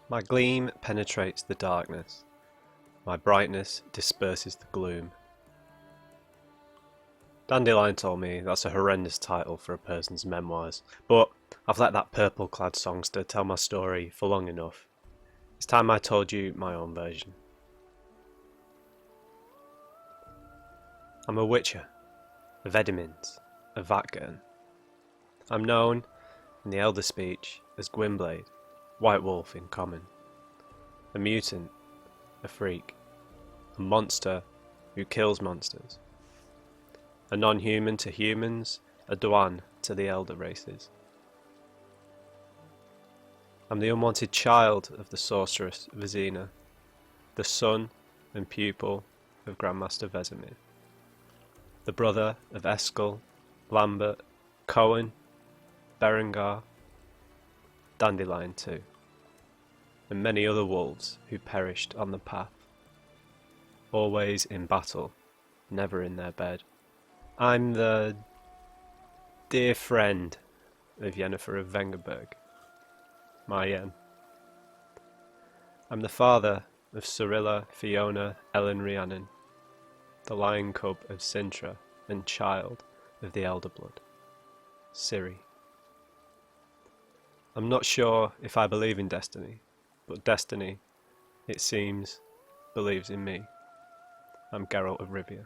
My gleam penetrates the darkness. My brightness disperses the gloom. Dandelion told me that's a horrendous title for a person's memoirs, but I've let that purple-clad songster tell my story for long enough. It's time I told you my own version. I'm a witcher, a Vedimint, a Vatgern. I'm known, in the Elder speech, as Gwybleidd, White Wolf in common. A mutant, a freak, a monster who kills monsters. A non-human to humans, a Dwan to the Elder races. I'm the unwanted child of the sorceress Vizina, the son and pupil of Grandmaster Vesemir, the brother of Eskel, Lambert, Cohen, Berengar, Dandelion too, and many other wolves who perished on the path, always in battle, never in their bed. I'm the dear friend of Yennefer of Vengerberg, my Yen. I'm the father of Cyrilla, Fiona, Ellen Rhiannon, the lion cub of Sintra and child of the Elder Blood, Ciri. I'm not sure if I believe in destiny, but destiny, it seems, believes in me. I'm Geralt of Rivia.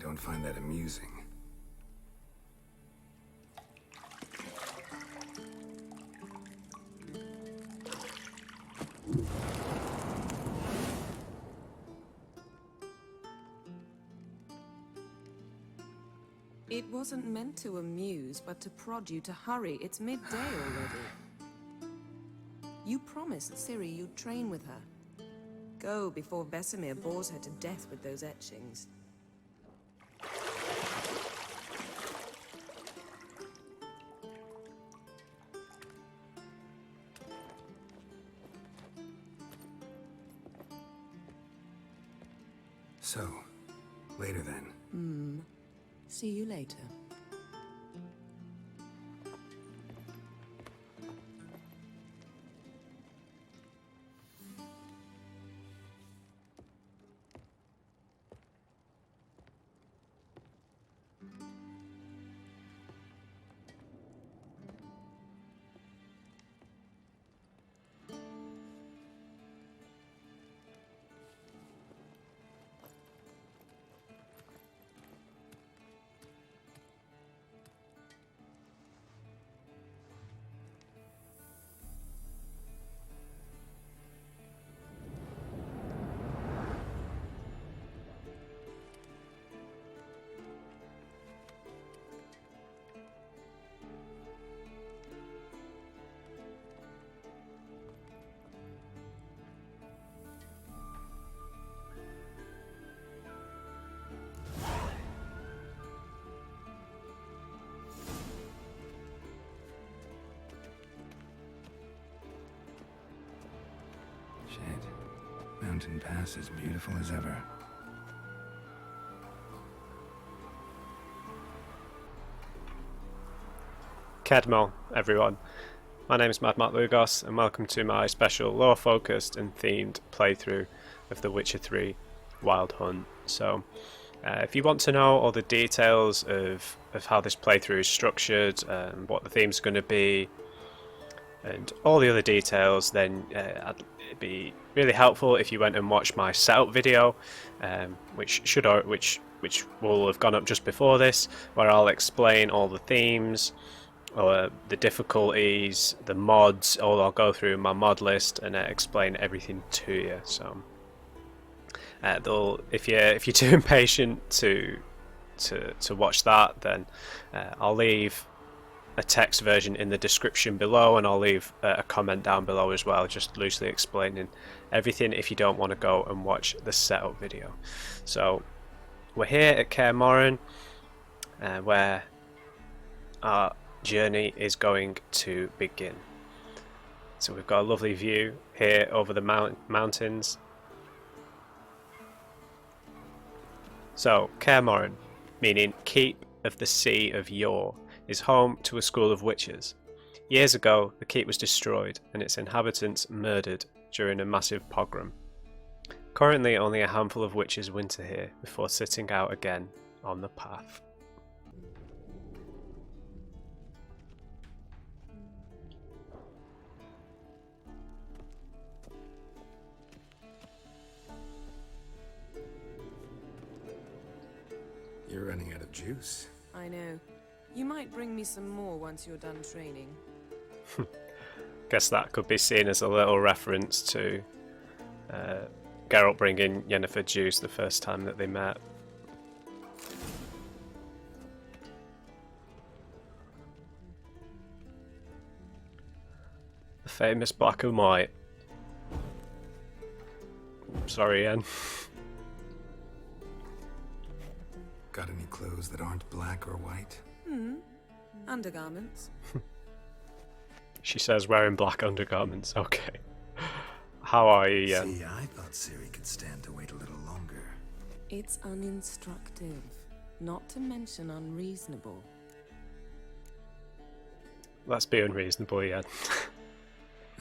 don't find that amusing. It wasn't meant to amuse, but to prod you to hurry. It's midday already. You promised Ciri you'd train with her. Go before Vesemir bores her to death with those etchings. So, later then. See you later. Shit. Mountain Pass as beautiful as ever. Kedmo, everyone. My name is Mad Matt Lugos, and welcome to my special lore-focused and themed playthrough of The Witcher 3 Wild Hunt. So, if you want to know all the details of how this playthrough is structured, and what the theme's going to be, and all the other details, then it'd be really helpful if you went and watched my setup video, which will have gone up just before this, where I'll explain all the themes, or the difficulties, the mods. I'll go through my mod list and explain everything to you. So, if you're too impatient to watch that, then I'll leave a text version in the description below, and I'll leave a comment down below as well, just loosely explaining everything if you don't want to go and watch the setup video. So we're here at Kaer Morhen, where our journey is going to begin. So we've got a lovely view here over the mountains. So Kaer Morhen, meaning Keep of the Sea of Yore, is home to a school of witches. Years ago, the keep was destroyed and its inhabitants murdered during a massive pogrom. Currently, only a handful of witches winter here before setting out again on the path. You're running out of juice. I know. You might bring me some more once you're done training. Guess that could be seen as a little reference to Geralt bringing Yennefer juice the first time that they met. The famous black and white. Sorry, Yen. Got any clothes that aren't black or white? Undergarments. She says wearing black undergarments. Okay. How are you, Yen? See, I thought Ciri could stand to wait a little longer. It's uninstructive, not to mention unreasonable. Let's be unreasonable, Yen.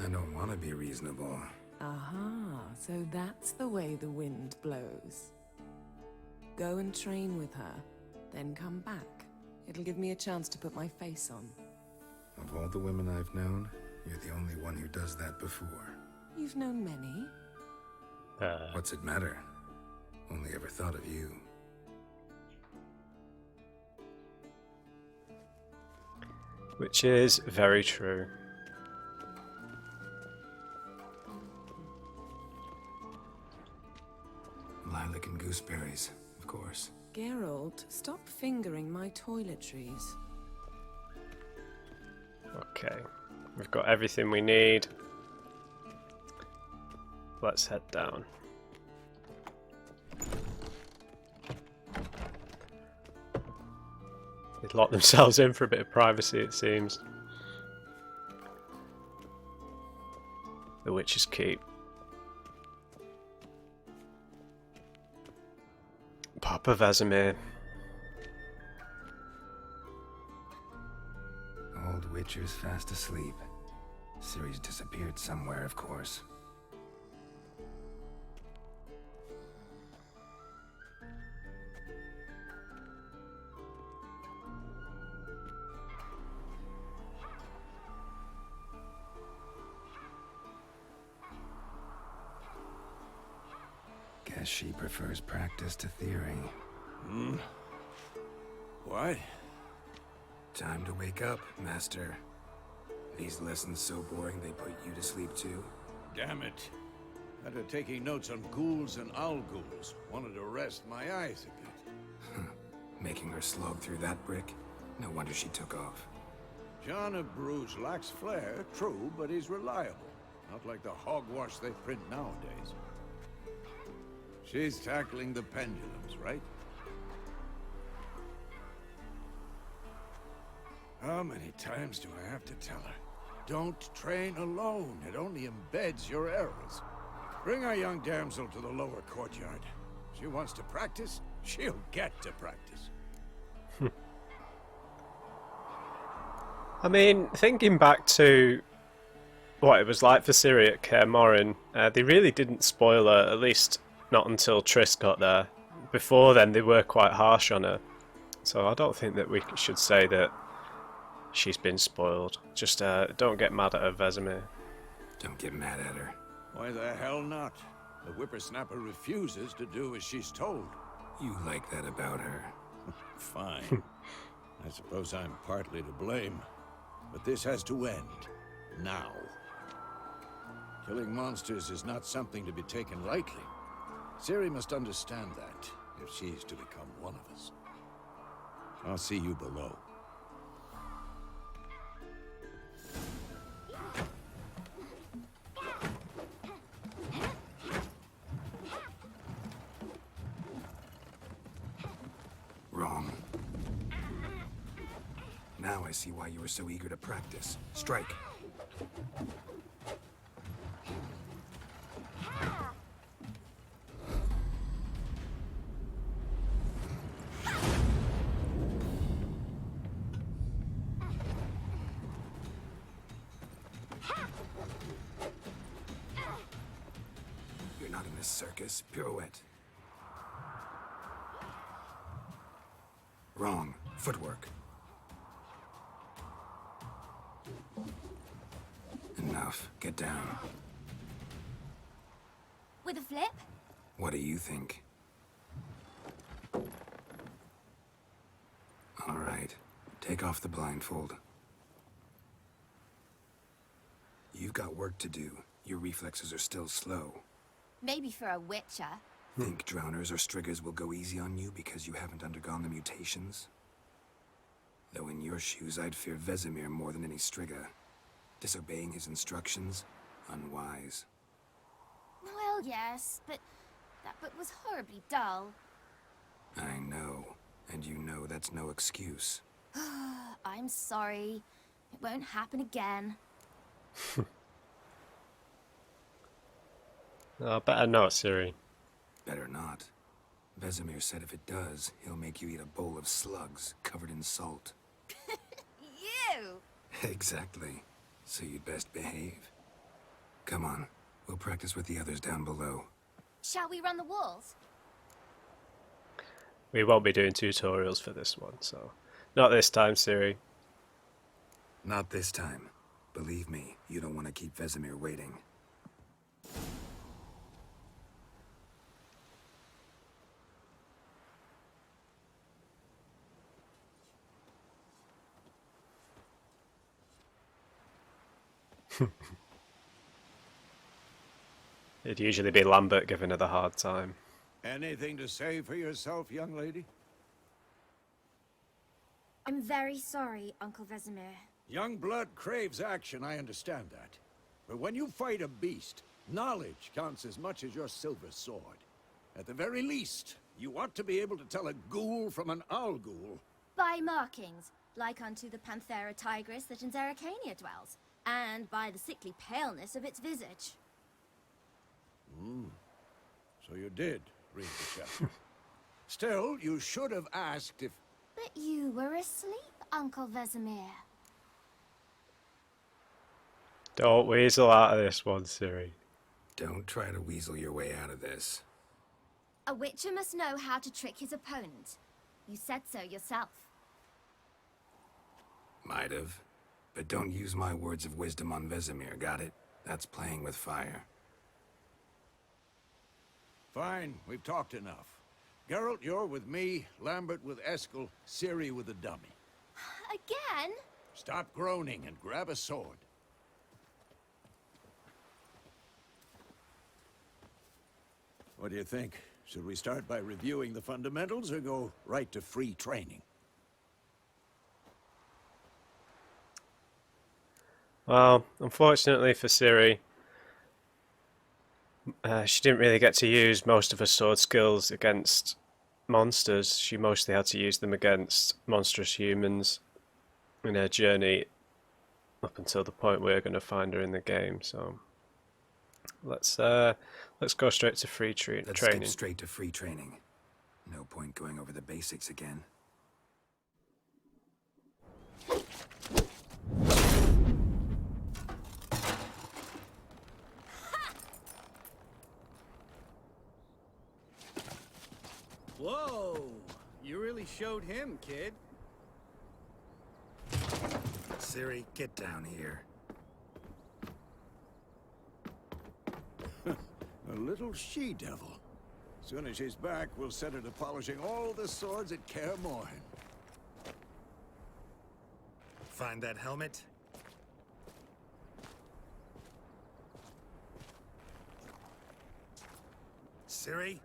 I don't want to be reasonable. Aha, so that's the way the wind blows. Go and train with her, then come back. It'll give me a chance to put my face on. Of all the women I've known, you're the only one who does that before. You've known many. What's it matter? Only ever thought of you. Which is very true. Lilac and gooseberries, of course. Geralt, stop fingering my toiletries. Okay, we've got everything we need. Let's head down. They've locked themselves in for a bit of privacy, it seems. The Witch's Keep. Papa Vesemir. Old Witcher's fast asleep. Ciri's disappeared somewhere, of course. Guess she prefers practice to theory. What? Time to wake up, Master. These lessons so boring they put you to sleep too? Damn it. After taking notes on ghouls and owl ghouls, wanted to rest my eyes a bit. Making her slog through that brick? No wonder she took off. John of Bruges lacks flair, true, but he's reliable. Not like the hogwash they print nowadays. She's tackling the pendulums, right? How many times do I have to tell her? Don't train alone. It only embeds your errors. Bring our young damsel to the lower courtyard. She wants to practice, she'll get to practice. I mean, thinking back to what it was like for Ciri at Kaer Morhen, they really didn't spoil her, at least not until Triss got there. Before then, they were quite harsh on her. So I don't think that we should say that she's been spoiled. Just don't get mad at her, Vesemir. Don't get mad at her. Why the hell not? The whippersnapper refuses to do as she's told. You like that about her. Fine. I suppose I'm partly to blame. But this has to end. Now. Killing monsters is not something to be taken lightly. Ciri must understand that, if she's to become one of us. I'll see you below. Wrong. Now I see why you were so eager to practice. Strike. You're not in this circus. Pirouette. Wrong. Footwork. Enough. Get down. With a flip? What do you think? All right. Take off the blindfold. You've got work to do. Your reflexes are still slow. Maybe for a witcher. Think drowners or striggers will go easy on you because you haven't undergone the mutations? Though in your shoes, I'd fear Vesemir more than any strigger. Disobeying his instructions? Unwise. Well, yes, but that book was horribly dull. I know. And you know that's no excuse. I'm sorry. It won't happen again. Oh, better not, Ciri. Better not. Vesemir said if it does, he'll make you eat a bowl of slugs covered in salt. You! Exactly. So you'd best behave. Come on. We'll practice with the others down below. Shall we run the walls? We won't be doing tutorials for this one, so... Not this time, Ciri. Not this time. Believe me, you don't want to keep Vesemir waiting. It'd usually be Lambert giving her the hard time. Anything to say for yourself, young lady? I'm very sorry, Uncle Vesemir. Young blood craves action, I understand that. But when you fight a beast, knowledge counts as much as your silver sword. At the very least, you ought to be able to tell a ghoul from an owl ghoul. By markings, like unto the Panthera tigris that in Zerrikania dwells, and by the sickly paleness of its visage. So you did read the chapter. Still, you should have asked if... But you were asleep, Uncle Vesemir. Don't weasel out of this one, Ciri. Don't try to weasel your way out of this. A witcher must know how to trick his opponent. You said so yourself. Might have. But don't use my words of wisdom on Vesemir, got it? That's playing with fire. Fine, we've talked enough. Geralt, you're with me, Lambert with Eskel, Ciri with the dummy. Again? Stop groaning and grab a sword. What do you think? Should we start by reviewing the fundamentals or go right to free training? Well, unfortunately for Ciri, she didn't really get to use most of her sword skills against monsters. She mostly had to use them against monstrous humans in her journey up until the point we're going to find her in the game. So let's go straight to free training. Let's skip straight to free training. No point going over the basics again. Whoa! You really showed him, kid. Ciri, get down here. A little she-devil. Soon as she's back, we'll set her to polishing all the swords at Kaer Morhen. Find that helmet? Ciri?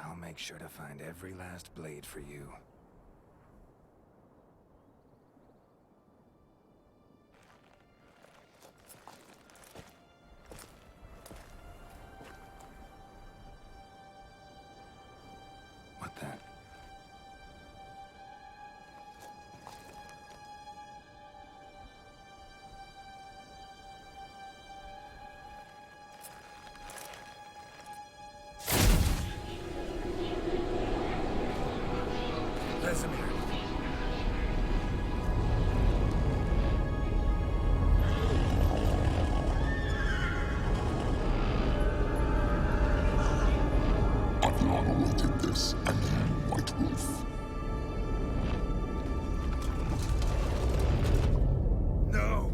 I'll make sure to find every last blade for you. What the? Vesemir. Adriana did this, and you, White Wolf. No!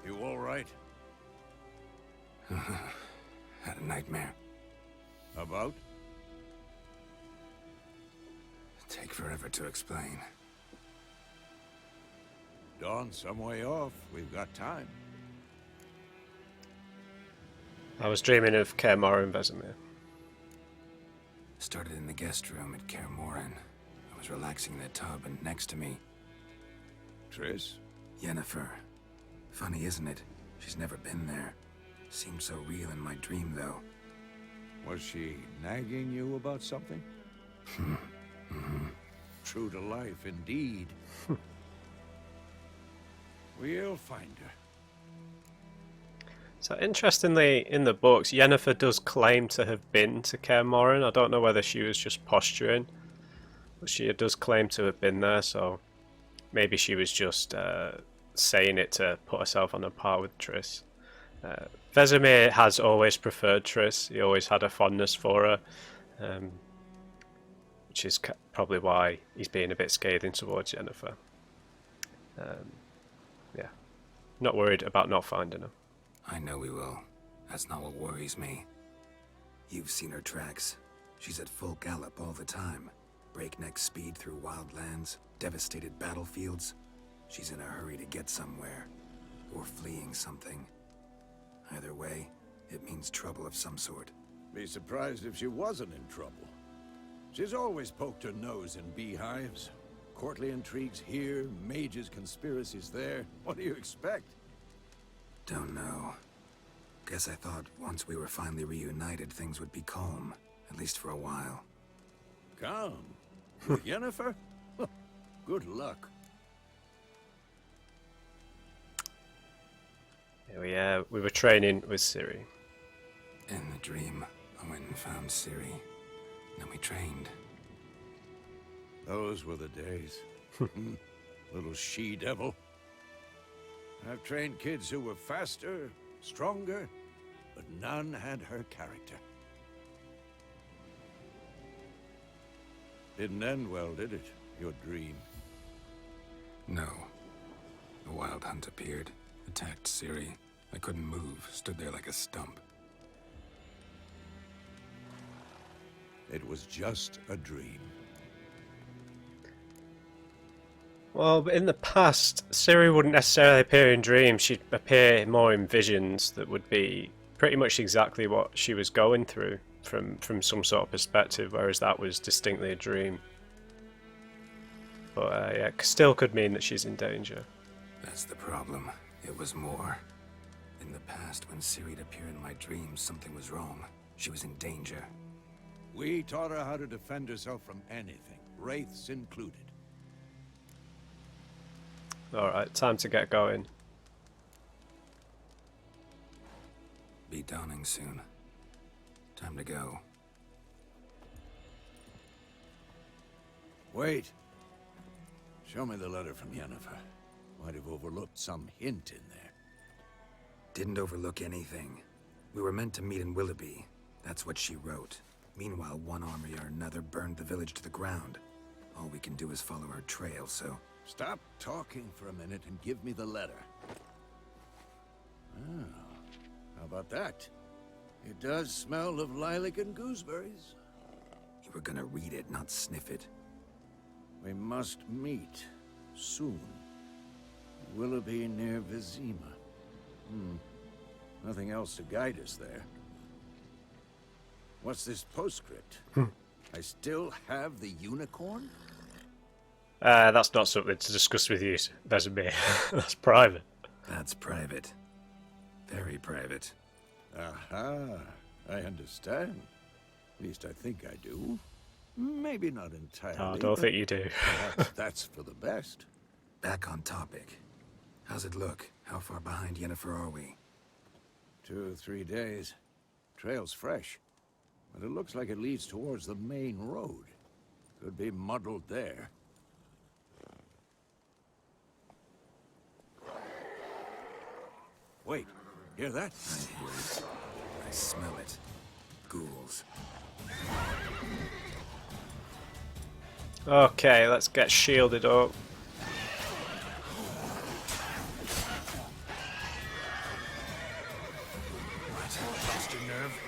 You all right? Had a nightmare. About? Take forever to explain. Dawn's some way off. We've got time. I was dreaming of Kaer Morhen, Vesemir. Started in the guest room at Kaer Morhen. I was relaxing in the tub, and next to me, Triss? Yennefer. Funny, isn't it? She's never been there. Seemed so real in my dream, though. Was she nagging you about something? True to life, indeed. We'll find her. So interestingly, in the books, Yennefer does claim to have been to Kaer Morhen. I don't know whether she was just posturing, but she does claim to have been there. So maybe she was just saying it to put herself on a par with Triss. Vesemir has always preferred Triss. He always had a fondness for her, which is probably why he's being a bit scathing towards Yennefer. Yeah, not worried about not finding her. I know we will. That's not what worries me. You've seen her tracks. She's at full gallop all the time. Breakneck speed through wild lands, devastated battlefields. She's in a hurry to get somewhere, or fleeing something. Either way, it means trouble of some sort. Be surprised if she wasn't in trouble. She's always poked her nose in beehives. Courtly intrigues here, mages' conspiracies there. What do you expect? Don't know. Guess I thought once we were finally reunited, things would be calm. At least for a while. Calm? With Yennefer? Good luck. We were training with Ciri. In the dream, I went and found Ciri. Then we trained. Those were the days. Little she-devil. I've trained kids who were faster, stronger, but none had her character. Didn't end well, did it? Your dream? No. The Wild Hunt appeared, attacked Ciri. I couldn't move, stood there like a stump. It was just a dream. Well, in the past, Ciri wouldn't necessarily appear in dreams. She'd appear more in visions that would be pretty much exactly what she was going through from some sort of perspective, whereas that was distinctly a dream. But yeah, still could mean that she's in danger. That's the problem. It was more. In the past, when Ciri'd appear in my dreams, something was wrong. She was in danger. We taught her how to defend herself from anything, wraiths included. Alright, time to get going. Be dawning soon. Time to go. Wait. Show me the letter from Yennefer. Might have overlooked some hint in there. Didn't overlook anything. We were meant to meet in Willoughby. That's what she wrote. Meanwhile, one army or another burned the village to the ground. All we can do is follow her trail, so... Stop talking for a minute and give me the letter. Oh, how about that? It does smell of lilac and gooseberries. You were gonna read it, not sniff it. We must meet soon. Willoughby near Vizima. Nothing else to guide us there. What's this postscript? I still have the unicorn? That's not something to discuss with you, Vesemir. That's private. That's private. Very private. Aha, I understand. At least I think I do. Maybe not entirely. I don't think you do. That's for the best. Back on topic. How's it look? How far behind Yennefer are we? 2 or 3 days. Trail's fresh. But it looks like it leads towards the main road. Could be muddled there. Wait, hear that? I hear it. I smell it. Ghouls. Okay, let's get shielded up. Lost your nerve?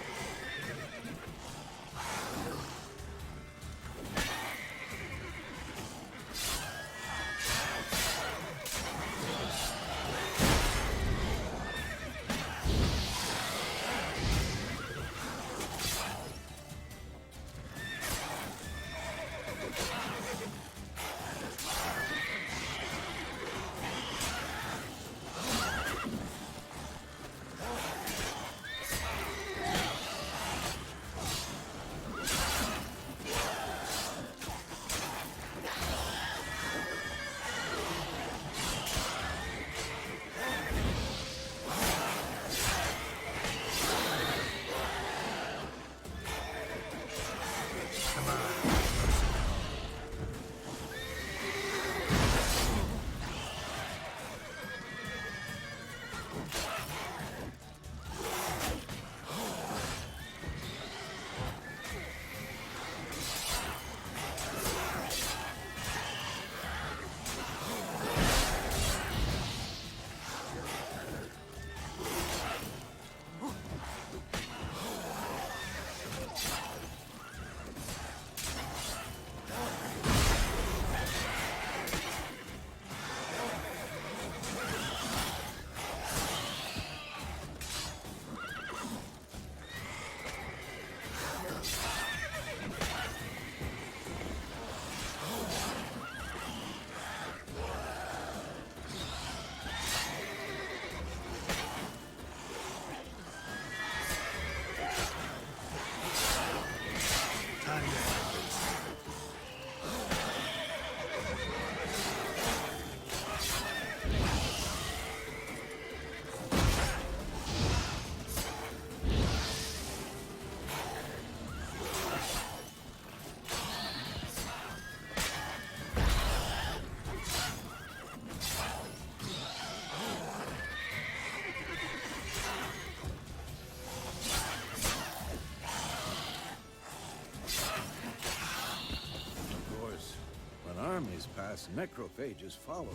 Those necrophages follow.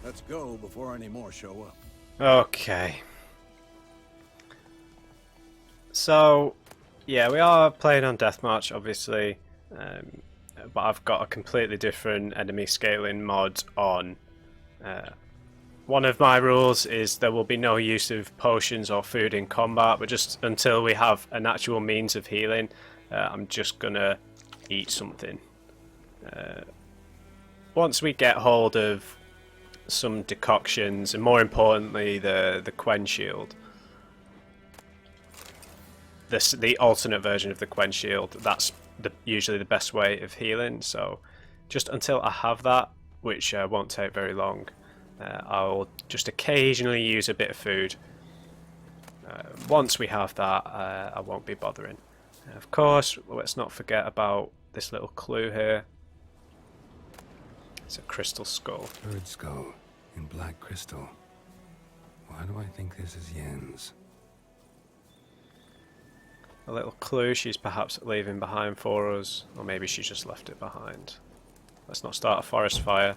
Let's go before any more show up. Okay. So, yeah, we are playing on Deathmarch, obviously, but I've got a completely different enemy scaling mod on. One of my rules is there will be no use of potions or food in combat, but just until we have an actual means of healing, I'm just gonna eat something. Once we get hold of some decoctions, and more importantly the Quen Shield, the alternate version of the Quen Shield, that's usually the best way of healing. So just until I have that, which won't take very long, I'll just occasionally use a bit of food. Once we have that, I won't be bothering. Of course, let's not forget about this little clue here. It's a crystal skull. Bird skull in black crystal. Why do I think this is Yen's? A little clue she's perhaps leaving behind for us, or maybe she just left it behind. Let's not start a forest fire.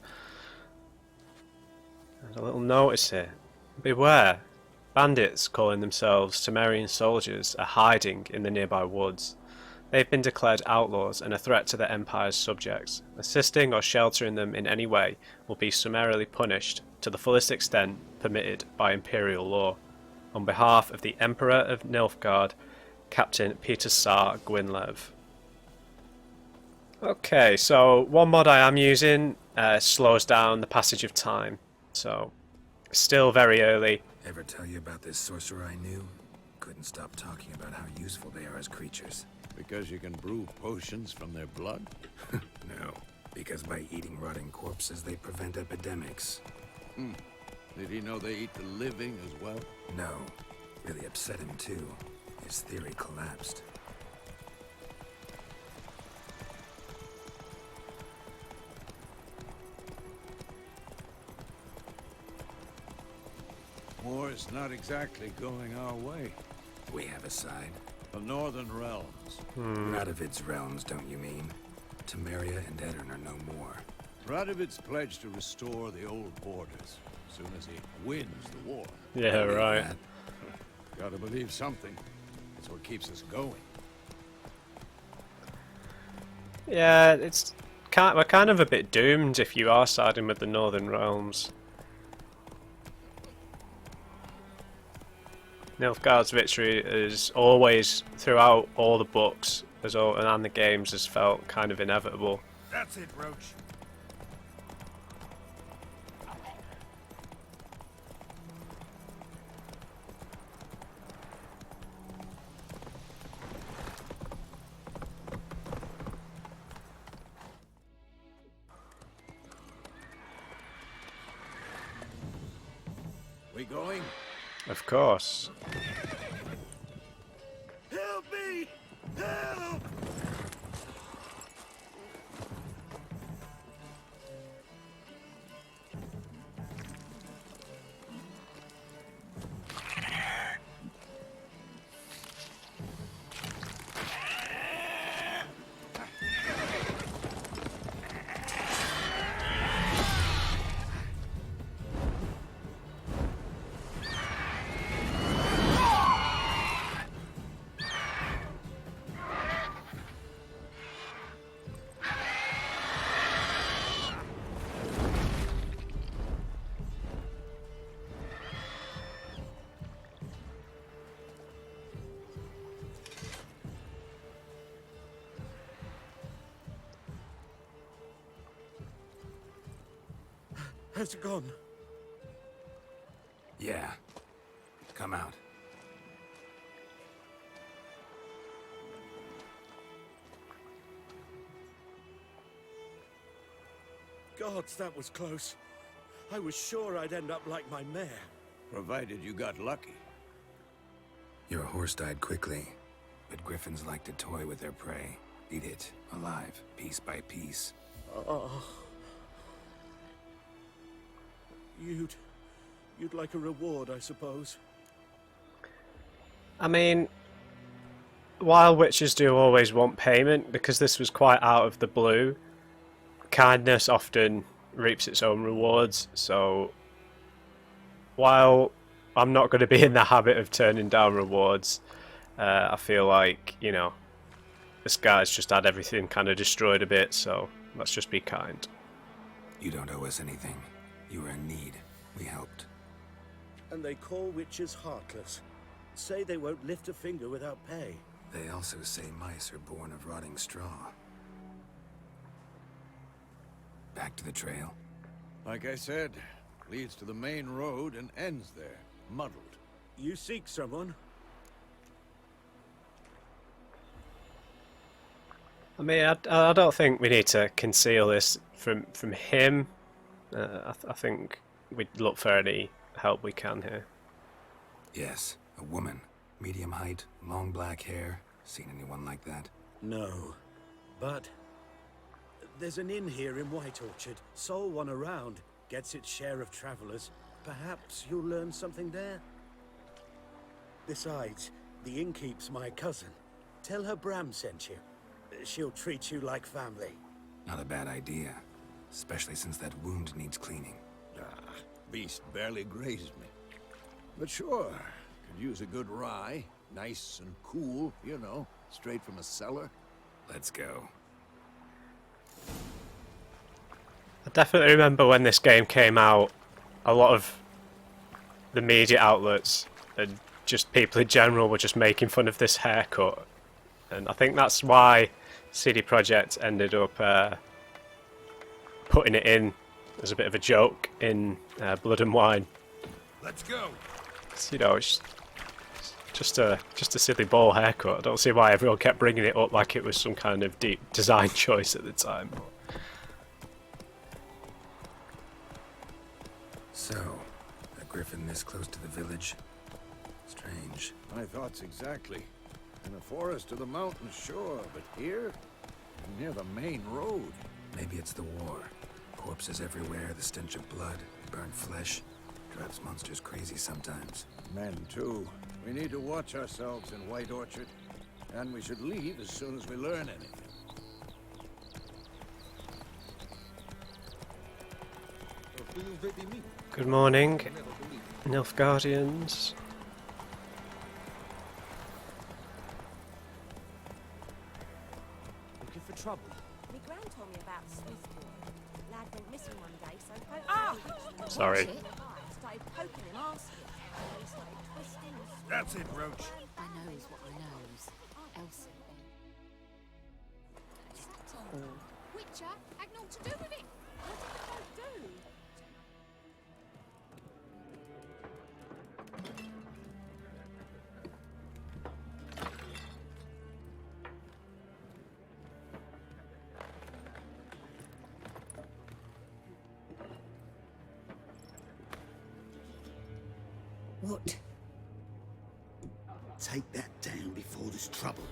There's a little notice here. Beware! Bandits, calling themselves Temerian soldiers, are hiding in the nearby woods. They've been declared outlaws and a threat to the Empire's subjects. Assisting or sheltering them in any way will be summarily punished to the fullest extent permitted by Imperial law. On behalf of the Emperor of Nilfgaard, Captain Peter Sar Gwynlev. Okay, so one mod I am using slows down the passage of time. So, still very early. Ever tell you about this sorcerer I knew? Couldn't stop talking about how useful they are as creatures. Because you can brew potions from their blood? No, because by eating rotting corpses they prevent epidemics. Did he know they eat the living as well? No, really upset him too. His theory collapsed. War's not exactly going our way. We have a side. The Northern Realms. Radovid's realms, don't you mean? Temeria and Edirn are no more. Radovid's pledged to restore the old borders as soon as he wins the war. Yeah, right. That. Gotta believe something. It's what keeps us going. Yeah, we're kind of a bit doomed if you are siding with the Northern Realms. Nilfgaard's victory is always, throughout all the books and the games, has felt kind of inevitable. That's it, Roach. We going? Of course. Help me! Help! Has it gone? Yeah. Come out. Gods, that was close. I was sure I'd end up like my mare. Provided you got lucky. Your horse died quickly, but griffins like to toy with their prey. Eat it, alive, piece by piece. Oh. You'd like a reward, I suppose. I mean, while witches do always want payment, because this was quite out of the blue, kindness often reaps its own rewards, so while I'm not going to be in the habit of turning down rewards, I feel like, you know, this guy's just had everything kind of destroyed a bit, so let's just be kind. You don't owe us anything. You were in need. We helped. And they call witches heartless. Say they won't lift a finger without pay. They also say mice are born of rotting straw. Back to the trail. Like I said, leads to the main road and ends there, muddled. You seek someone? I mean, I don't think we need to conceal this from him. I think we'd look for any help we can here. Yes, a woman. Medium height, long black hair. Seen anyone like that? No. But there's an inn here in White Orchard. Sole one around. Gets its share of travelers. Perhaps you'll learn something there? Besides, the innkeep's my cousin. Tell her Bram sent you. She'll treat you like family. Not a bad idea. Especially since that wound needs cleaning. Ah, beast barely grazed me. But sure, could use a good rye. Nice and cool, you know, straight from a cellar. Let's go. I definitely remember when this game came out, a lot of the media outlets and just people in general were just making fun of this haircut. And I think that's why CD Projekt ended up putting it in as a bit of a joke in Blood and Wine. Let's go. You know, it's just a silly ball haircut. I don't see why everyone kept bringing it up like it was some kind of deep design choice at the time. So, a griffin this close to the village? Strange. My thoughts exactly. In the forest or the mountains, sure, but here? Near the main road. Maybe it's the war. Corpses everywhere, the stench of blood, burnt flesh. Drives monsters crazy sometimes. Men, too. We need to watch ourselves in White Orchard. And we should leave as soon as we learn anything. Good morning, Nilfgaardians. Looking for trouble? My gran told me about Smithwood. Lad went missing one day, so Sorry. started poking him, asking. He started twisting and That's it, Roach. I knows what I knows. Elsie. Witcher had naught to do with it. What did the folk do? What? Take that down before there's trouble.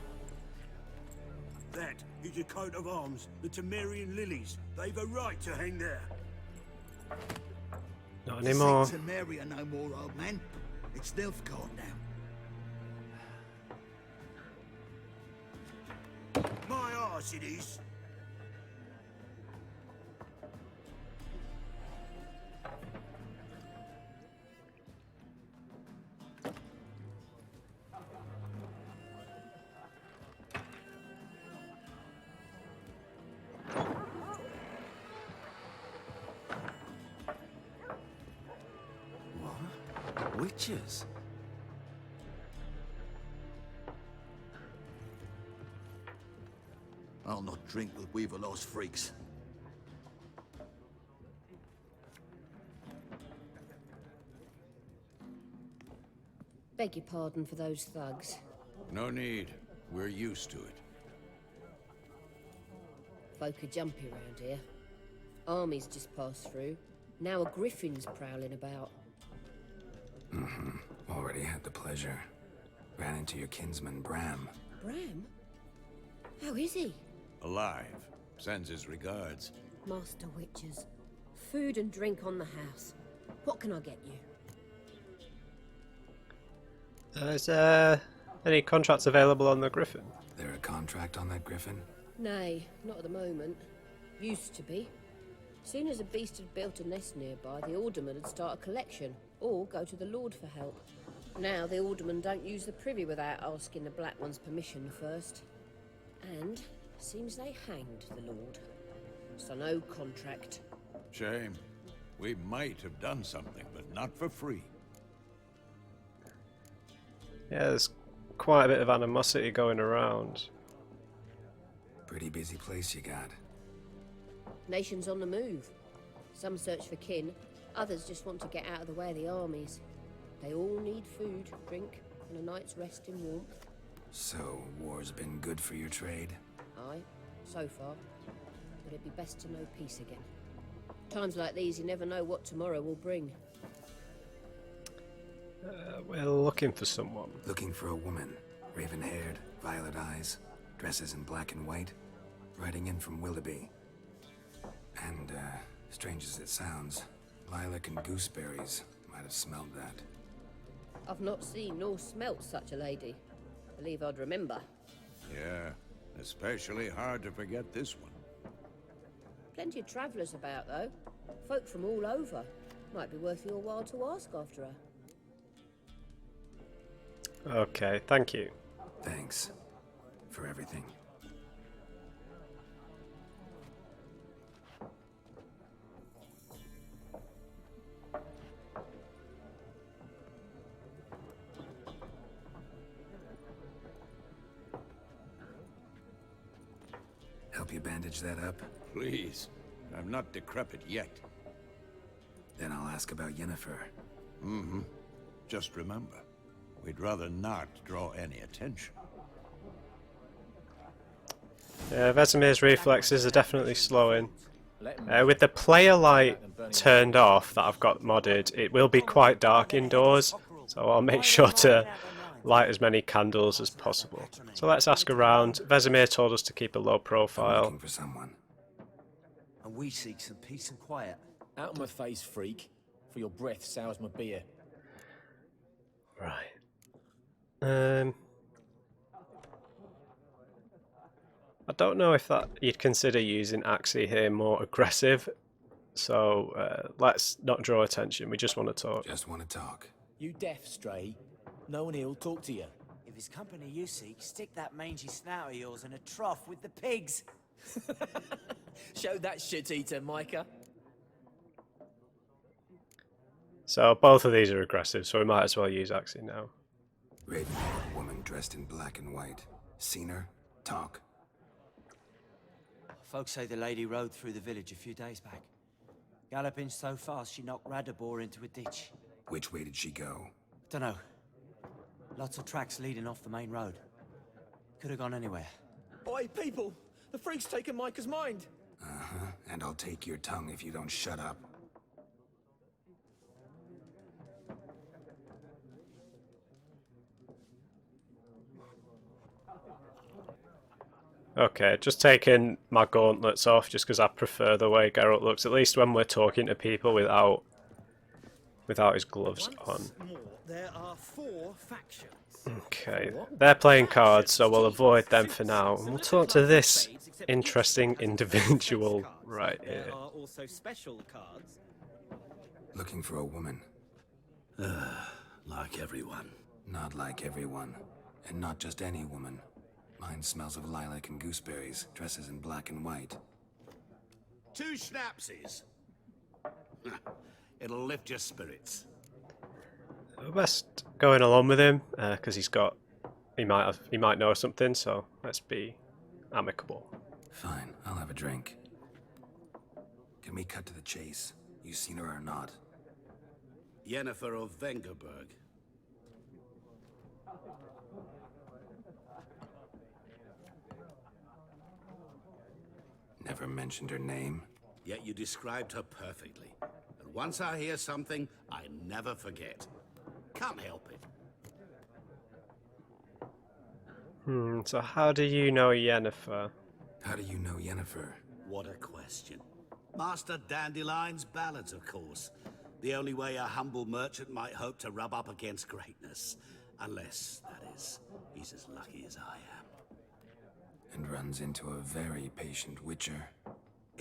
That is a coat of arms, the Temerian lilies. They've a right to hang there. Not anymore. Say Temeria no more, old man. It's Nilfgaard now. My arse it is. Witches? I'll not drink with Weaverlaw's freaks. Beg your pardon for those thugs. No need. We're used to it. Folk are jumpy around here. Armies just passed through. Now a griffin's prowling about. Already had the pleasure. Ran into your kinsman, Bram. Bram? How is he? Alive. Sends his regards. Master Witches. Food and drink on the house. What can I get you? Is there any contracts available on the Griffin? There a contract on that griffin? Nay, not at the moment. Used to be. Soon as a beast had built a nest nearby, the alderman would start a collection, or go to the Lord for help. Now the aldermen don't use the privy without asking the Black One's permission first. And seems they hanged the Lord. So no contract. Shame. We might have done something, but not for free. Yeah, there's quite a bit of animosity going around. Pretty busy place you got. Nations on the move. Some search for kin, others just want to get out of the way of the armies. They all need food, drink, and a night's rest in warmth. So, war's been good for your trade? Aye, so far. But it'd be best to know peace again. Times like these, you never know what tomorrow will bring. We're looking for someone. Looking for a woman. Raven-haired, violet eyes, dresses in black and white. Riding in from Willoughby. And, strange as it sounds, lilac and gooseberries might have smelled that. I've not seen nor smelt such a lady. Believe I'd remember. Yeah, especially hard to forget this one. Plenty of travellers about, though. Folk from all over. Might be worth your while to ask after her. Okay, thank you. Thanks. For everything. Help you bandage that up? Please. I'm not decrepit yet. Then I'll ask about Yennefer. Mm-hmm. Just remember, we'd rather not draw any attention. Yeah, Vesemir's reflexes are definitely slowing. With the player light turned off that I've got modded, it will be quite dark indoors, so I'll make sure to light as many candles as possible. So let's ask around. Vesemir told us to keep a low profile. Looking for someone. And we seek some peace and quiet. Out of my face, freak. For your breath sours my beer. Right. I don't know if that you'd consider using Axie here more aggressive. So let's not draw attention. We just want to talk. Just want to talk. You deaf, Stray? No one here'll talk to you. If it's company you seek, stick that mangy snout of yours in a trough with the pigs. Show that shit-eater, Micah. So both of these are aggressive, so we might as well use Axie now. Raven-haired woman dressed in black and white. Seen her? Talk. Folks say the lady rode through the village a few days back. Galloping so fast she knocked Radabor into a ditch. Which way did she go? Dunno. Lots of tracks leading off the main road. Could have gone anywhere. Oi, people! The freak's taken Micah's mind! Uh-huh. And I'll take your tongue if you don't shut up. Okay, just taking my gauntlets off just because I prefer the way Geralt looks, at least when we're talking to people without his gloves on. More, there are 4 factions. Okay, they're playing cards, so we'll avoid them for now. And we'll talk to this interesting individual right here. There are also special cards. Looking for a woman. Like everyone. Not like everyone. And not just any woman. Mine smells of lilac and gooseberries, dresses in black and white. 2 schnapsies. It'll lift your spirits. We're best going along with him because he might know something. So let's be amicable. Fine, I'll have a drink. Can we cut to the chase? You seen her or not? Yennefer of Vengerberg. Never mentioned her name. Yet you described her perfectly. And once I hear something, I never forget. Can't help it. So how do you know Yennefer? How do you know Yennefer? What a question. Master Dandelion's ballads, of course. The only way a humble merchant might hope to rub up against greatness. Unless, that is, he's as lucky as I am. And runs into a very patient witcher.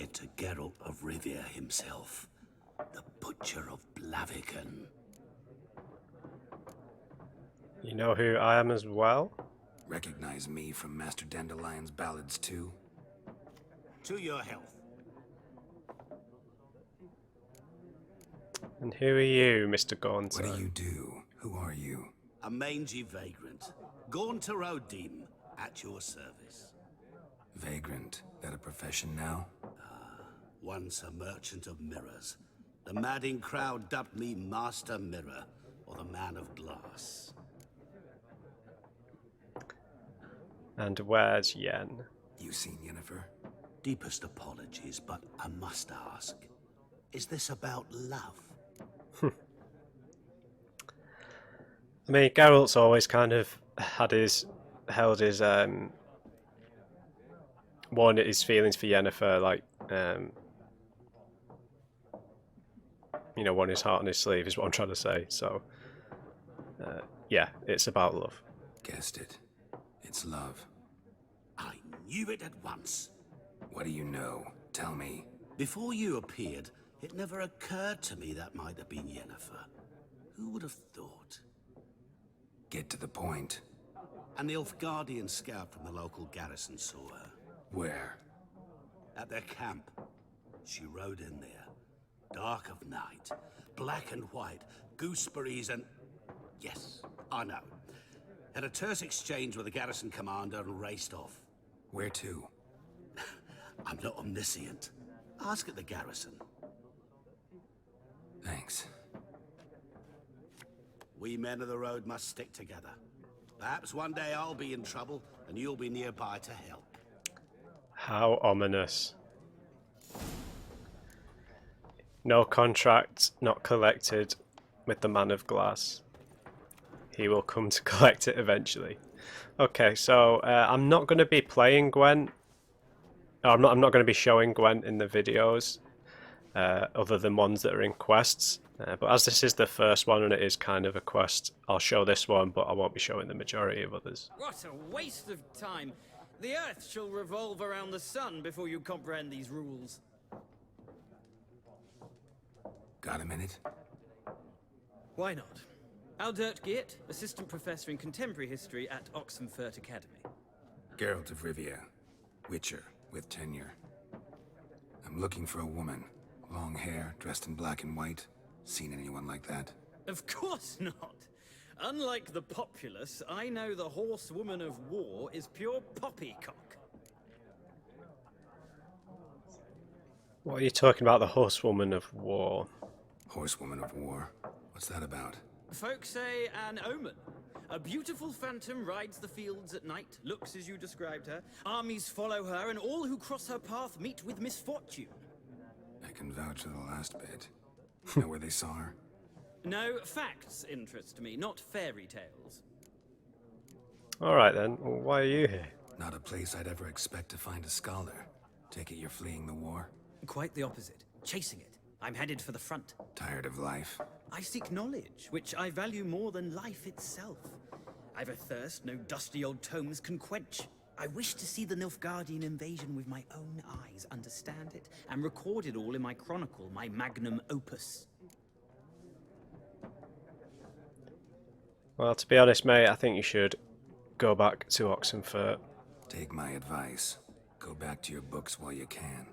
into Geralt of Rivia himself, the Butcher of Blaviken. You know who I am as well? Recognize me from Master Dandelion's ballads too? To your health. And who are you, Mr. Gaunter? What do you do? Who are you? A mangy vagrant. Gaunter Odim, at your service. Vagrant. That a profession now? Once a merchant of mirrors. The madding crowd dubbed me Master Mirror, or the Man of Glass. And where's Yen? You seen Yennefer? Deepest apologies, but I must ask. Is this about love? I mean, Geralt's always kind of held his feelings for Yennefer, like, you know, worn his heart on his sleeve is what I'm trying to say. So, yeah, it's about love. Guessed it. It's love. I knew it at once. What do you know? Tell me. Before you appeared, it never occurred to me that might have been Yennefer. Who would have thought? Get to the point. An Nilfgaardian scout from the local garrison saw her. Where? At their camp. She rode in there. Dark of night. Black and white. Gooseberries and... Yes, I know. Had a terse exchange with the garrison commander and raced off. Where to? I'm not omniscient. Ask at the garrison. Thanks. We men of the road must stick together. Perhaps one day I'll be in trouble and you'll be nearby to help. How ominous. No contract not collected with the Man of Glass. He will come to collect it eventually. Okay, so I'm not going to be playing Gwent. I'm not going to be showing Gwent in the videos, other than ones that are in quests. But as this is the first one and it is kind of a quest, I'll show this one, but I won't be showing the majority of others. What a waste of time! The Earth shall revolve around the sun before you comprehend these rules. Got a minute? Why not? Aldert Geert, Assistant Professor in Contemporary History at Oxenfurt Academy. Geralt of Rivia. Witcher, with tenure. I'm looking for a woman. Long hair, dressed in black and white. Seen anyone like that? Of course not! Unlike the populace, I know the horsewoman of war is pure poppycock. What are you talking about, the horsewoman of war? Horsewoman of war? What's that about? Folks say an omen. A beautiful phantom rides the fields at night, looks as you described her. Armies follow her, and all who cross her path meet with misfortune. I can vouch for the last bit. Know where they saw her? No, facts interest me, not fairy tales. Alright then, well, why are you here? Not a place I'd ever expect to find a scholar. Take it you're fleeing the war? Quite the opposite. Chasing it. I'm headed for the front. Tired of life? I seek knowledge, which I value more than life itself. I've a thirst no dusty old tomes can quench. I wish to see the Nilfgaardian invasion with my own eyes, understand it, and record it all in my chronicle, my magnum opus. Well, to be honest, mate, I think you should go back to Oxenfurt. Take my advice. Go back to your books while you can.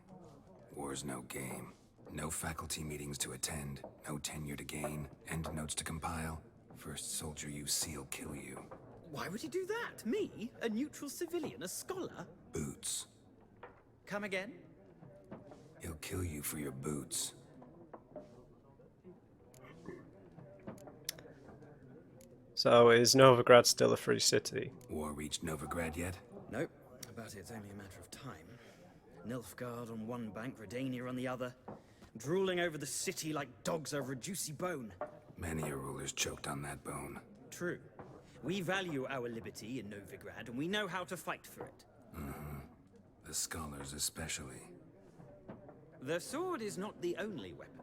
War's no game. No faculty meetings to attend, no tenure to gain, endnotes to compile. First soldier you see will kill you. Why would he do that? Me? A neutral civilian? A scholar? Boots. Come again? He'll kill you for your boots. So, is Novigrad still a free city? War reached Novigrad yet? Nope, but it's only a matter of time. Nilfgaard on one bank, Redania on the other. Drooling over the city like dogs over a juicy bone. Many a ruler's choked on that bone. True. We value our liberty in Novigrad, and we know how to fight for it. Mm-hmm. The scholars especially. The sword is not the only weapon.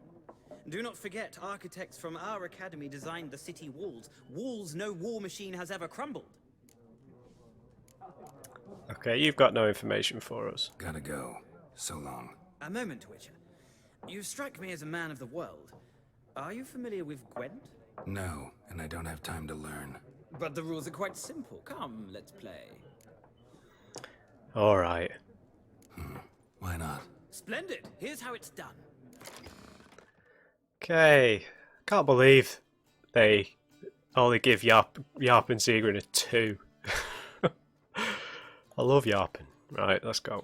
Do not forget, architects from our academy designed the city walls. Walls no war machine has ever crumbled. Okay, you've got no information for us. Gotta go. So long. A moment, Witcher. You strike me as a man of the world. Are you familiar with Gwent? No, and I don't have time to learn. But the rules are quite simple. Come, let's play. Alright. Why not? Splendid. Here's how it's done. Okay. Can't believe they only give Yarp and Sigrun a 2. I love Yarpen. Right, let's go.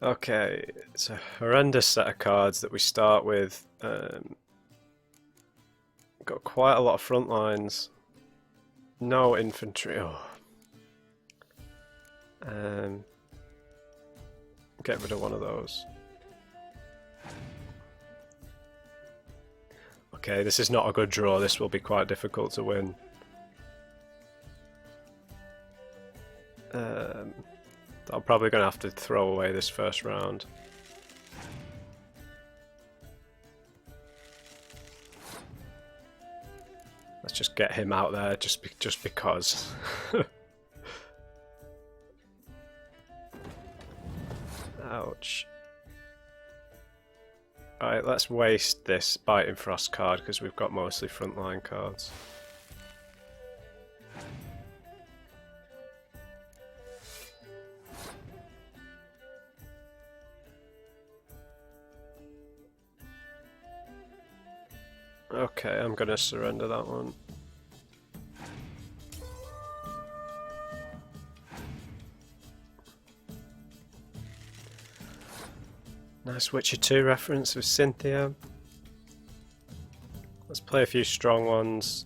Okay, it's a horrendous set of cards that we start with. Got quite a lot of front lines. No infantry. Oh. Get rid of one of those. Okay, this is not a good draw. This will be quite difficult to win. I'm probably going to have to throw away this first round. Let's just get him out there, just because. Ouch. Alright, let's waste this Biting Frost card because we've got mostly frontline cards. Okay, I'm gonna surrender that one. Nice Witcher 2 reference with Cynthia. Let's play a few strong ones.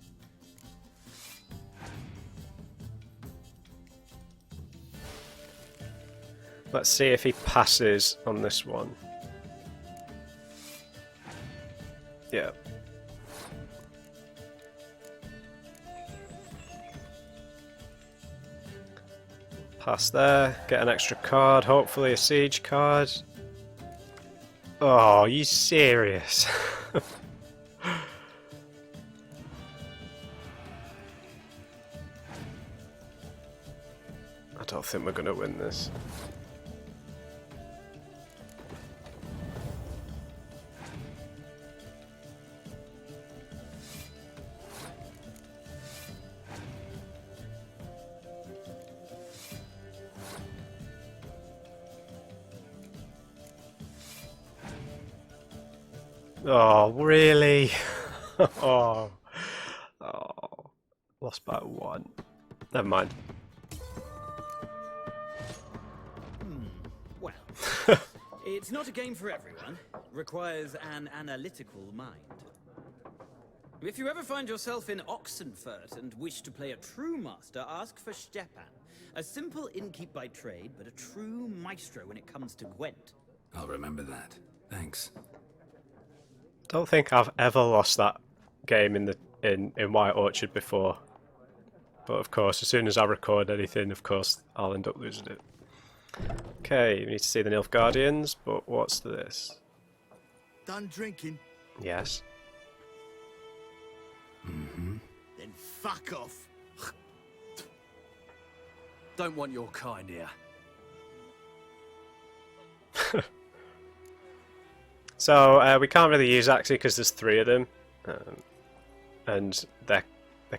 Let's see if he passes on this one. Yeah. Pass there, get an extra card, hopefully a siege card. Oh, are you serious? I don't think we're going to win this. Oh, really? Oh. Lost by 1. Never mind. Well, it's not a game for everyone. Requires an analytical mind. If you ever find yourself in Oxenfurt and wish to play a true master, ask for Stepan. A simple innkeep by trade, but a true maestro when it comes to Gwent. I'll remember that. Thanks. Don't think I've ever lost that game in White Orchard before. But of course, as soon as I record anything, of course, I'll end up losing it. Okay, we need to see the Nilfgaardians, but what's this? Done drinking? Yes. Mm-hmm. Then fuck off. Don't want your kind here. So we can't really use Axie because there's 3 of them, and they're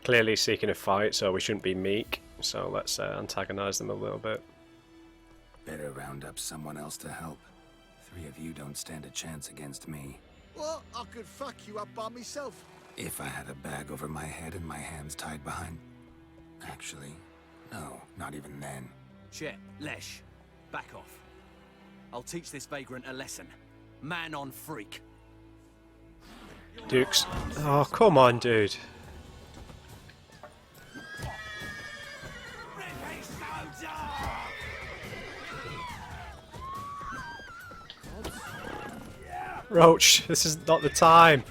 clearly seeking a fight, so we shouldn't be meek. So let's antagonize them a little bit. Better round up someone else to help. 3 of you don't stand a chance against me. Well, I could fuck you up by myself. If I had a bag over my head and my hands tied behind... Actually, no, not even then. Shit, Lesh, back off. I'll teach this vagrant a lesson. Man on freak. Dukes. Oh, come on, dude. Roach, this is not the time.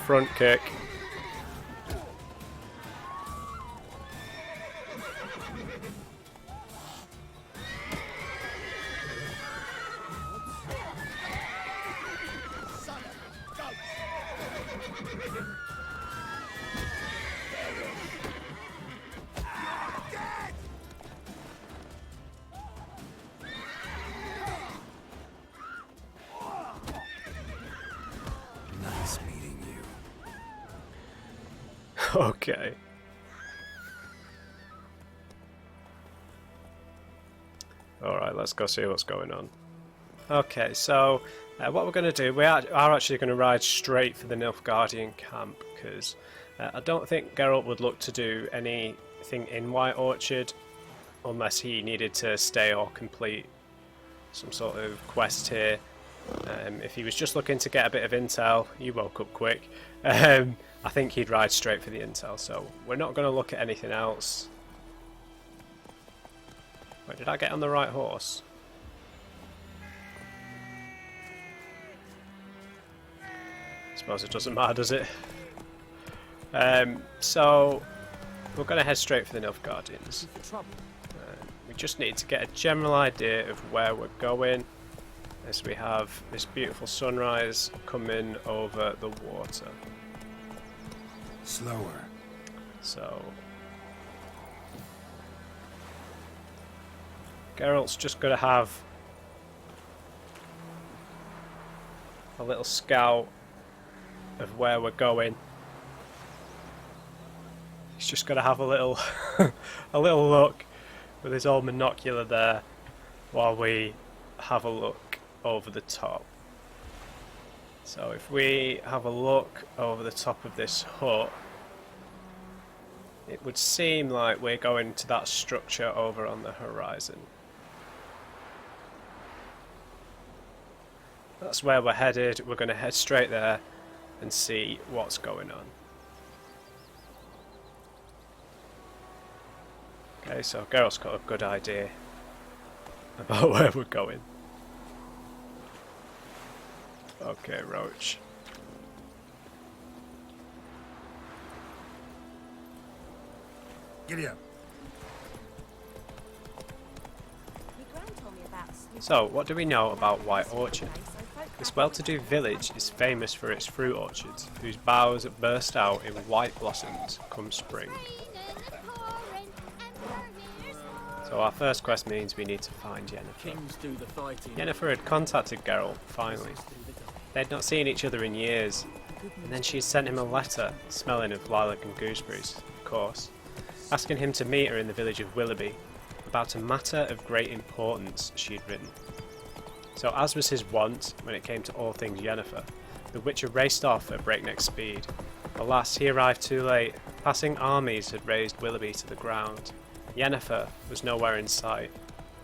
Front kick. Okay. Alright, let's go see what's going on. Okay, so what we're going to do, we are actually going to ride straight for the Nilfgaardian camp, because I don't think Geralt would look to do anything in White Orchard unless he needed to stay or complete some sort of quest here. If he was just looking to get a bit of intel, you woke up quick, I think he'd ride straight for the intel, so we're not going to look at anything else. Wait, did I get on the right horse? I suppose it doesn't matter, does it? So we're going to head straight for the Nilfgaardians. We just need to get a general idea of where we're going, as we have this beautiful sunrise coming over the water. Slower. So Geralt's just going to have a little scout of where we're going. He's just going to have a little a little look with his old monocular there while we have a look over the top. So if we have a look over the top of this hut, it would seem like we're going to that structure over on the horizon. That's where we're headed. We're going to head straight there and see what's going on. Okay, so Geralt's got a good idea about where we're going. Okay, Roach. Giddy up. So, what do we know about White Orchard? This well-to-do village is famous for its fruit orchards, whose boughs burst out in white blossoms come spring. So our first quest means we need to find Yennefer. Yennefer had contacted Geralt, finally. They'd not seen each other in years, and then she had sent him a letter, smelling of lilac and gooseberries, of course, asking him to meet her in the village of Willoughby, about a matter of great importance she'd written. So as was his wont when it came to all things Yennefer, the Witcher raced off at breakneck speed. Alas, he arrived too late. Passing armies had razed Willoughby to the ground. Yennefer was nowhere in sight.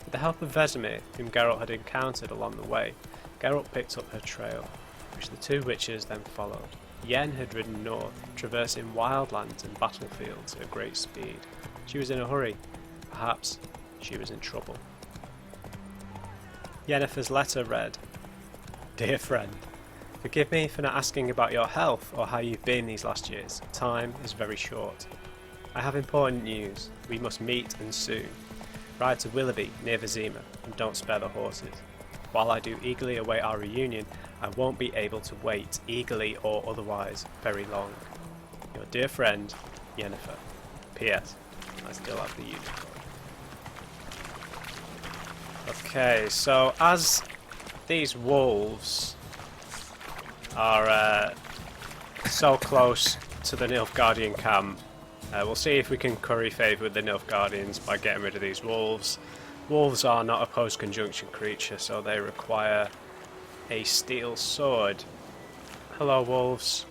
With the help of Vesemir, whom Geralt had encountered along the way, Geralt picked up her trail, which the two witches then followed. Yen had ridden north, traversing wildlands and battlefields at great speed. She was in a hurry. Perhaps she was in trouble. Yennefer's letter read, "Dear friend, forgive me for not asking about your health or how you've been these last years. Time is very short. I have important news. We must meet, and soon. Ride to Willoughby near Vizima and don't spare the horses. While I do eagerly await our reunion, I won't be able to wait, eagerly or otherwise, very long. Your dear friend, Yennefer. P.S. I still have the unicorn." Okay, so as these wolves are so close to the Nilfgaardian camp, we'll see if we can curry favour with the Nilfgaardians by getting rid of these wolves. Wolves are not a post-conjunction creature, so they require a steel sword. Hello, wolves.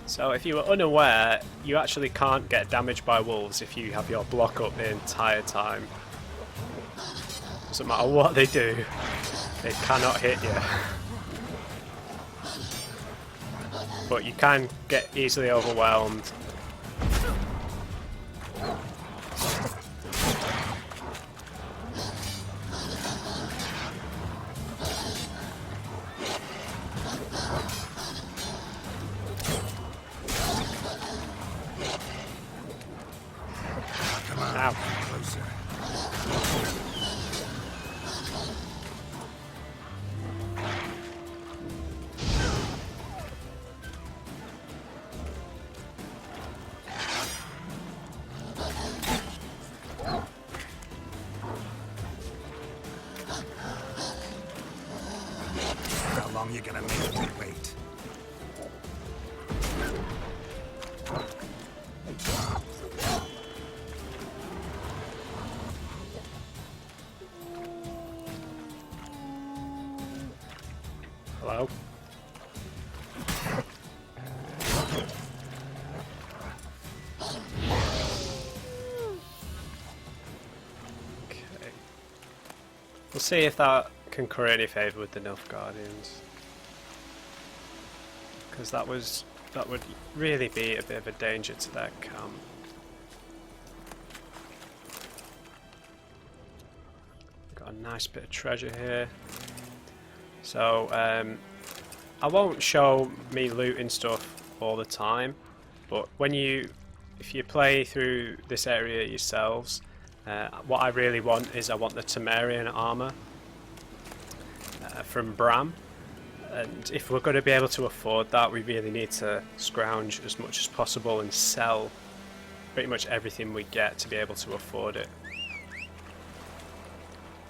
So if you were unaware, you actually can't get damaged by wolves if you have your block up the entire time. Doesn't matter what they do, they cannot hit you. But you can get easily overwhelmed. Ow. long you gonna make me wait? Hello? Okay. We'll see if that can curry any favour with the Nilfgaardians. Because that would really be a bit of a danger to their camp. Got a nice bit of treasure here. So I won't show me looting stuff all the time, but if you play through this area yourselves, what I really want is I want the Temerian armor from Bram. And if we're going to be able to afford that, we really need to scrounge as much as possible and sell pretty much everything we get to be able to afford it.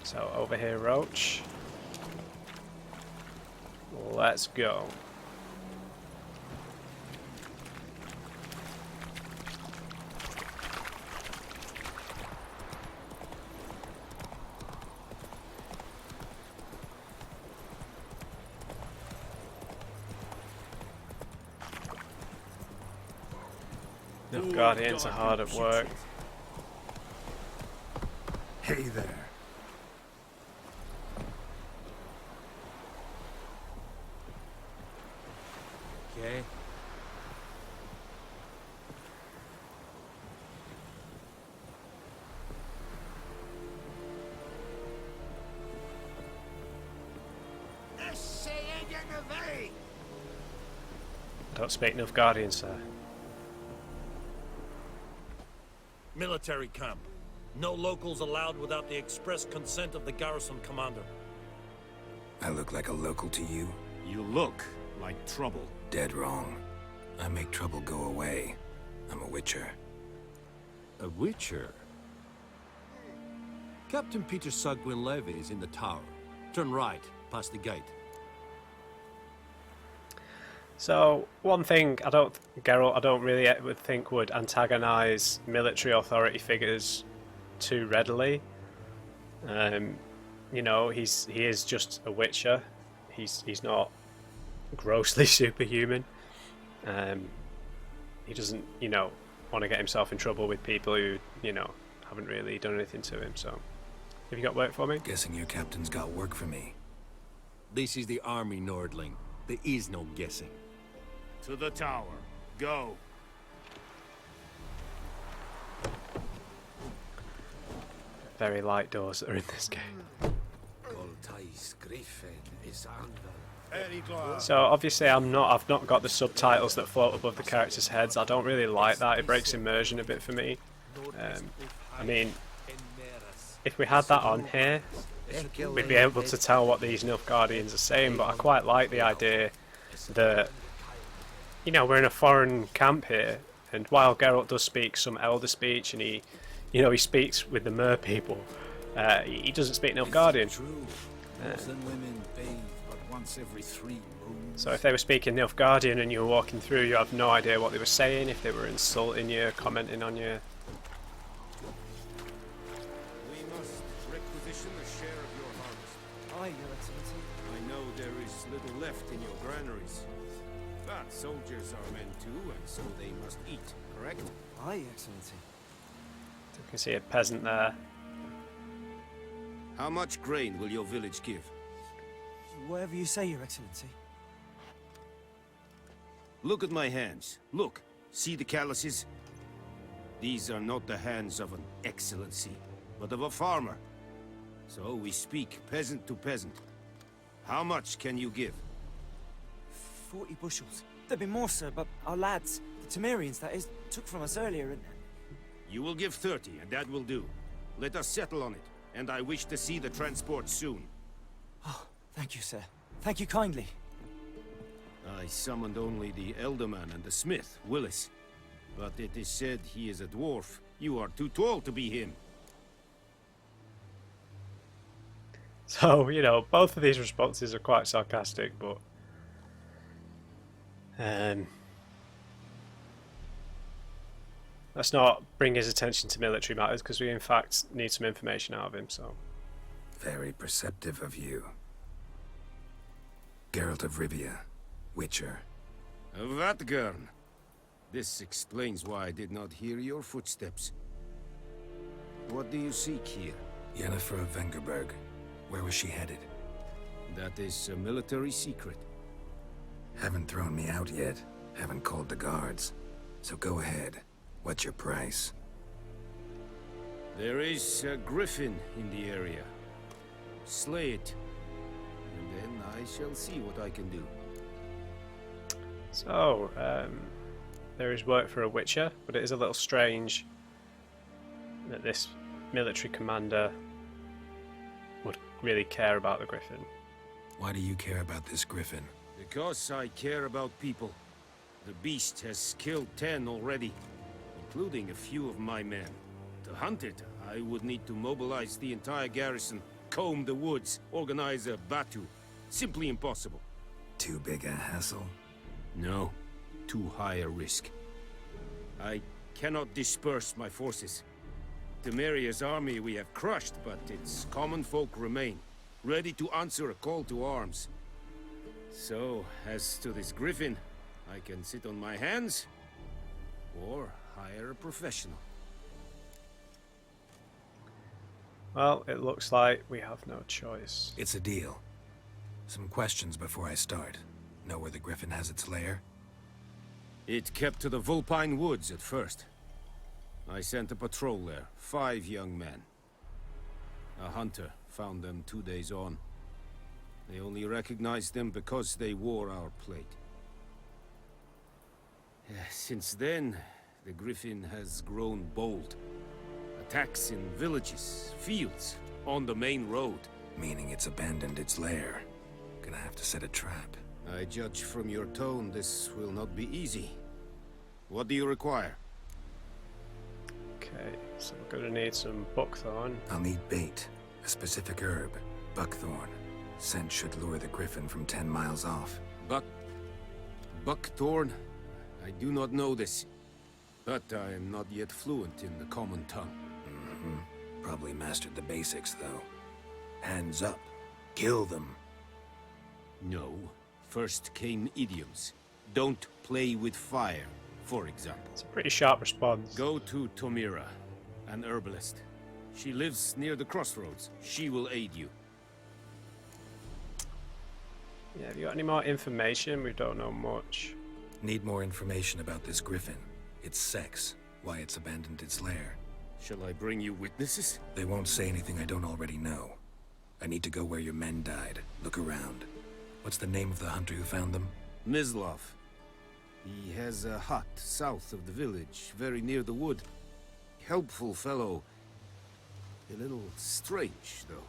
So over here, Roach. Let's go. Nilfgaardians are hard at work. Hey there. Okay. I don't speak Nilfgaardian, sir. Military camp. No locals allowed without the express consent of the garrison commander. I look like a local to you? You look like trouble. Dead wrong. I make trouble go away. I'm a witcher. A witcher? Captain Peter Gwybleidd is in the tower. Turn right, past the gate. So, one thing Geralt I don't really would think would antagonise military authority figures too readily. You know, he is just a witcher. He's not grossly superhuman. He doesn't, you know, want to get himself in trouble with people who, you know, haven't really done anything to him. So, have you got work for me? Guessing your captain's got work for me. This is the army, Nordling. There is no guessing. To the tower. Go. Very light doors that are in this game. So obviously I've not got the subtitles that float above the characters' heads. I don't really like that. It breaks immersion a bit for me. I mean, if we had that on here, we'd be able to tell what these Nilfgaardians are saying, but I quite like the idea that, you know, we're in a foreign camp here, and while Geralt does speak some Elder speech, and he speaks with the Mer people, he doesn't speak Nilfgaardian. So if they were speaking Nilfgaardian and you were walking through, you have no idea what they were saying, if they were insulting you, commenting on you. We must requisition a share of your harvest. Aye, Your Excellency. I know there is little left in your granaries. But soldiers are men too, and so they must eat, correct? Aye, Excellency. You can see a peasant there. How much grain will your village give? Whatever you say, Your Excellency. Look at my hands. Look. See the calluses? These are not the hands of an excellency, but of a farmer. So we speak peasant to peasant. How much can you give? 40 bushels. There'd be more, sir, but our lads, the Temerians, that is, took from us earlier and... You will give 30, and that will do. Let us settle on it, and I wish to see the transport soon. Oh, thank you, sir. Thank you kindly. I summoned only the Elderman and the smith, Willis. But it is said he is a dwarf. You are too tall to be him. So, you know, both of these responses are quite sarcastic, but let's not bring his attention to military matters, because we in fact need some information out of him. So Very perceptive of you. Geralt of Rivia, Witcher. Vatgern. This explains why I did not hear your footsteps. What do you seek here? Yennefer of Vengerberg. Where was she headed? That is a military secret. Haven't thrown me out yet. Haven't called the guards. So go ahead. What's your price? There is a griffin in the area. Slay it, and then I shall see what I can do. So, there is work for a Witcher, but it is a little strange that this military commander would really care about the griffin. Why do you care about this griffin? Because I care about people. The beast has killed 10 already, including a few of my men. To hunt it, I would need to mobilize the entire garrison, comb the woods, organize a batu. Simply impossible. Too big a hassle? No, too high a risk. I cannot disperse my forces. Temeria's army we have crushed, but its common folk remain, ready to answer a call to arms. So, as to this griffin, I can sit on my hands, or hire a professional. Well, it looks like we have no choice. It's a deal. Some questions before I start. Know where the griffin has its lair? It kept to the Vulpine Woods at first. I sent a patrol there, 5 young men. A hunter found them 2 days on. They only recognized them because they wore our plate. Since then, the griffin has grown bold. Attacks in villages, fields, on the main road. Meaning it's abandoned its lair. Gonna have to set a trap. I judge from your tone this will not be easy. What do you require? Okay, so we're going to need some buckthorn. I'll need bait. A specific herb. Buckthorn. Scent should lure the griffin from 10 miles off. Buckthorn? I do not know this. But I am not yet fluent in the common tongue. Probably mastered the basics, though. Hands up. Kill them. No. First came idioms. Don't play with fire, for example. It's a pretty sharp response. Go to Tomira, an herbalist. She lives near the crossroads. She will aid you. Yeah, have you got any more information? We don't know much. Need more information about this griffin. Its sex. Why it's abandoned its lair. Shall I bring you witnesses? They won't say anything I don't already know. I need to go where your men died. Look around. What's the name of the hunter who found them? Mislav. He has a hut south of the village, very near the wood. Helpful fellow. A little strange, though.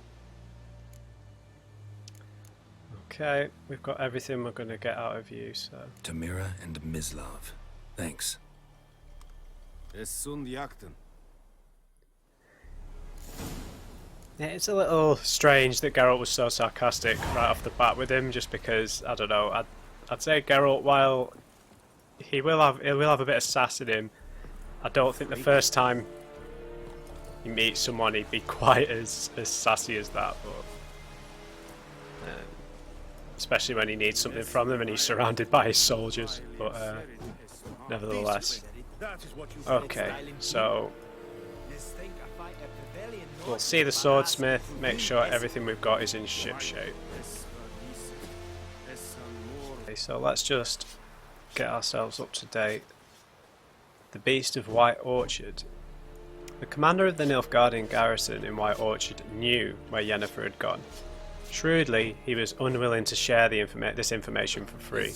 Okay, we've got everything we're going to get out of you, so... Tomira and Mislav. Thanks. Es sunt jakten. Yeah, it's a little strange that Geralt was so sarcastic right off the bat with him, just because, I don't know, I'd say Geralt, while he will have a bit of sass in him, I don't think the first time you meet someone he'd be quite as sassy as that, but especially when he needs something from them and he's surrounded by his soldiers, but nevertheless. Okay, so we'll see the swordsmith, make sure everything we've got is in ship shape. Okay, so let's just get ourselves up to date. The Beast of White Orchard. The commander of the Nilfgaardian garrison in White Orchard knew where Yennefer had gone. Shrewdly, he was unwilling to share this information for free.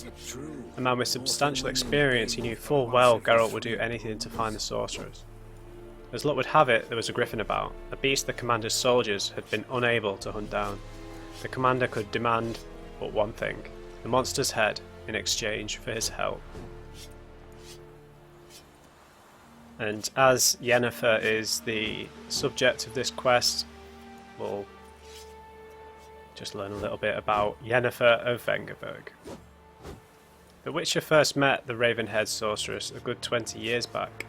A man with substantial experience, he knew full well Geralt would do anything to find the sorcerers. As luck would have it, there was a griffin about, a beast the commander's soldiers had been unable to hunt down. The commander could demand but one thing, the monster's head, in exchange for his help. And as Yennefer is the subject of this quest, we'll just learn a little bit about Yennefer of Vengerberg. The Witcher first met the raven-haired sorceress a good 20 years back.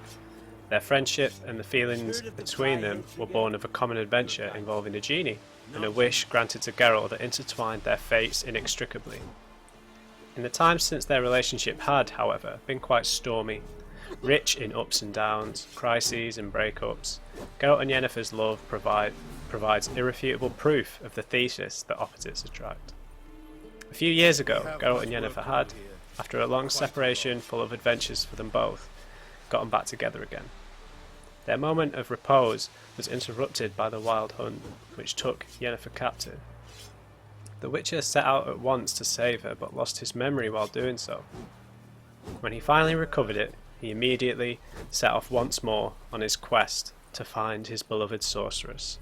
Their friendship and the feelings between them were born of a common adventure involving a genie, and a wish granted to Geralt that intertwined their fates inextricably. In the time since their relationship had, however, been quite stormy, rich in ups and downs, crises and breakups, Geralt and Yennefer's love provides irrefutable proof of the thesis that opposites attract. A few years ago, Geralt and Yennefer had, after a long separation full of adventures for them both, gotten back together again. Their moment of repose was interrupted by the wild hunt, which took Yennefer captive. The Witcher set out at once to save her, but lost his memory while doing so. When he finally recovered it, he immediately set off once more on his quest to find his beloved sorceress.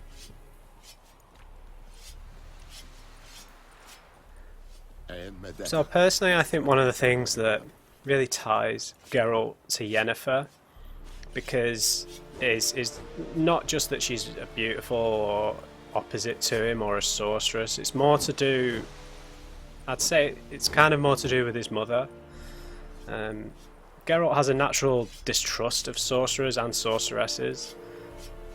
So personally, I think one of the things that really ties Geralt to Yennefer is not just that she's a beautiful or opposite to him or a sorceress. It's more to do, I'd say it's kind of more to do with his mother. Geralt has a natural distrust of sorcerers and sorceresses,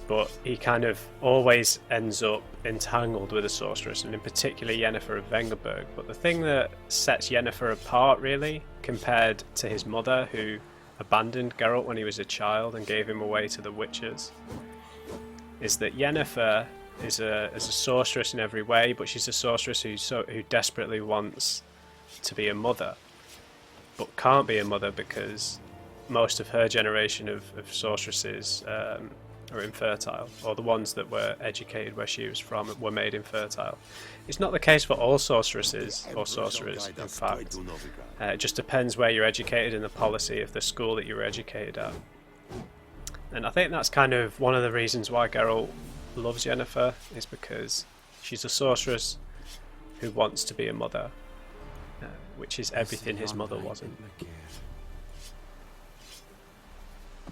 but he kind of always ends up entangled with a sorceress, and in particular Yennefer of Vengerberg. But the thing that sets Yennefer apart, really, compared to his mother, who abandoned Geralt when he was a child and gave him away to the Witchers, is that Yennefer is a sorceress in every way, but she's a sorceress who desperately wants to be a mother, but can't be a mother because most of her generation of sorceresses are infertile, or the ones that were educated where she was from were made infertile. It's not the case for all sorceresses or sorcerers, in fact. It just depends where you're educated and the policy of the school that you were educated at. And I think that's kind of one of the reasons why Geralt loves Yennefer, is because she's a sorceress who wants to be a mother, which is everything his mother wasn't.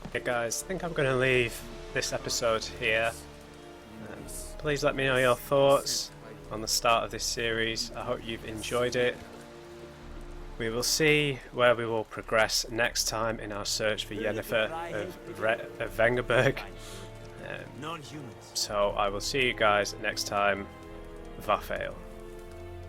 Okay guys, I think I'm going to leave this episode here. Please let me know your thoughts on the start of this series. I hope you've enjoyed it. We will see where we will progress next time in our search for Yennefer of Vengerberg. So I will see you guys next time. Vafael.